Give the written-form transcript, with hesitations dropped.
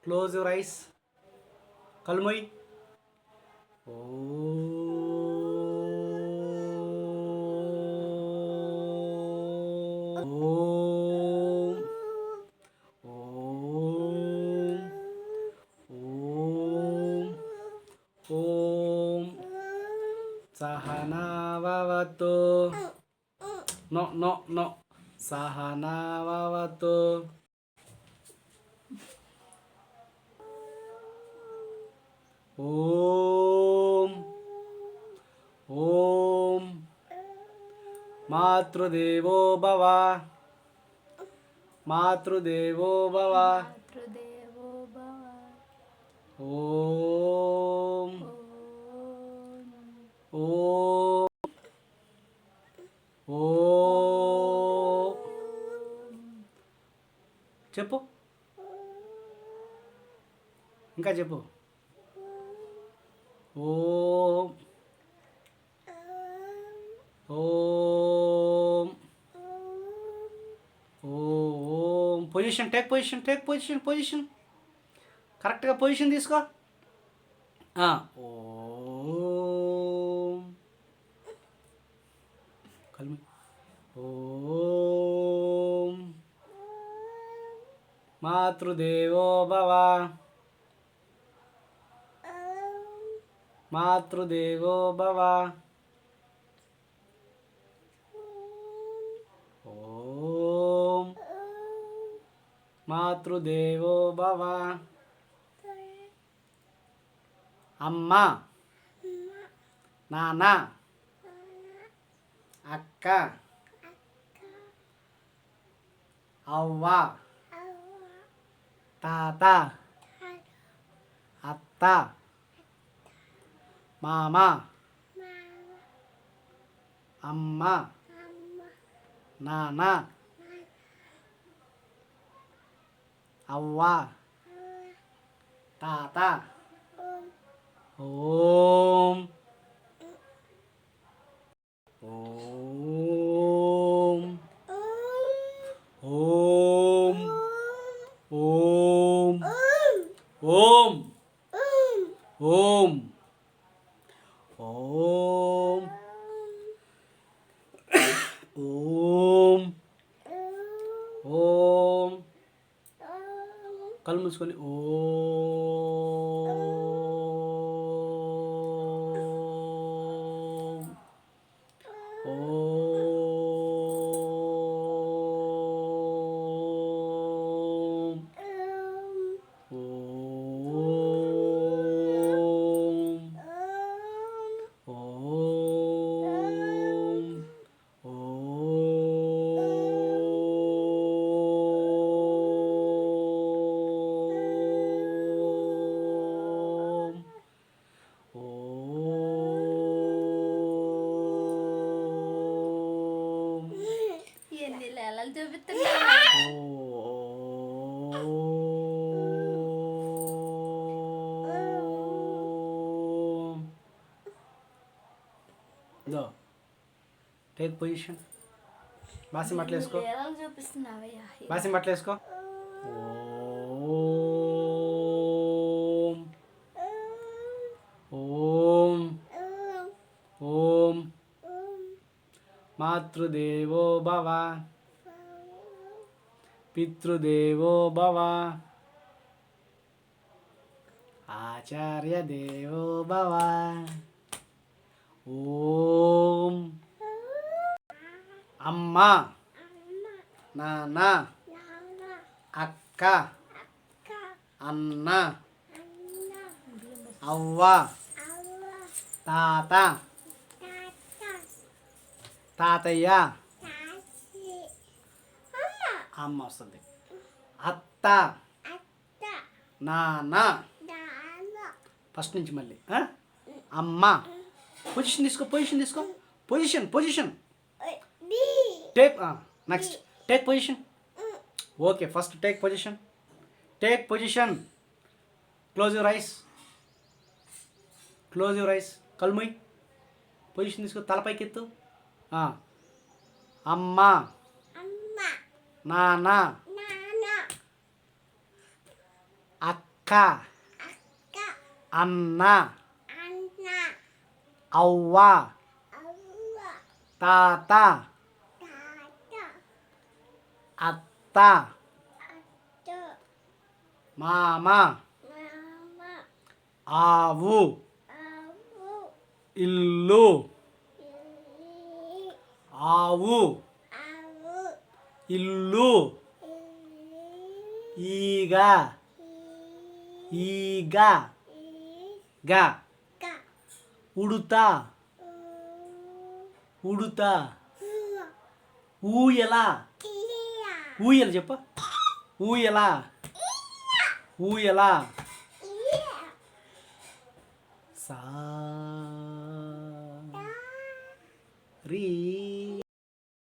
Close your eyes. కళ్ళు మూయి. ఓ ఓం ఓం ఓం ఓం సహనావవతు. No no no. సహనావవతు. ఓం ఓం మాతృదేవో భవ. మాతృదేవో భవ. మాతృదేవో భవ. ఓం ఓం ఓం ఓ చెప్పు, ఇంకా చెప్పు. ఓం ఓం ఓం. Position, take position, take position, position కరెక్ట్గా పొజిషన్ తీసుకో. ఓం కల్మి. ఓం మాతృదేవో భవ. మాతృదేవో భవ. ఓం మాతృదేవో భవ. అమ్మ, నాన్న, అక్క, అవ్వ, తాత, అత్త, మామ, అమ్మ, నాన్న, అవ్వ, తాత. ఓం ఓం ఓం ఓం ఓం ఓం ఓం ఓం ఓం. కళ్ళు మూసుకొని ఎన్ని లేలాలు చూపిస్తున్నా. Take position. బాసి బట్టలు వేసుకో. లేలాలు చూపిస్తున్నావయ్యా. బాసి బట్టలు వేసుకో. ఓం ఓం మాతృదేవో భవ. పితృదేవో భవ. ఆచార్య దేవో భవ. ఓం అమ్మ, నాన్న, అక్క, అన్న, అవ్వ, తాత, తాతయ్య, అమ్మ వస్తుంది, అత్త, నాన్న. ఫస్ట్ నుంచి మళ్ళీ అమ్మ. పొజిషన్ తీసుకో, పొజిషన్ తీసుకో. Position, position. Take next take position. Okay, first take position. Take position. Close your ice. Close your eyes. కళ్ళు మూయి. పొజిషన్ తీసుకో, తలపైకి ఎత్తు. అమ్మ, నాన్న, అక్క, అక్క అన్న అవ్వ తాత అత్త మామ ఆవు ఇల్లు ఆవు ఇల్లు ఈగ ఈగ గ ఉడుత ఉడుత ఊయల ఊయల చెప్ప ఊయల ఊయల సా రీ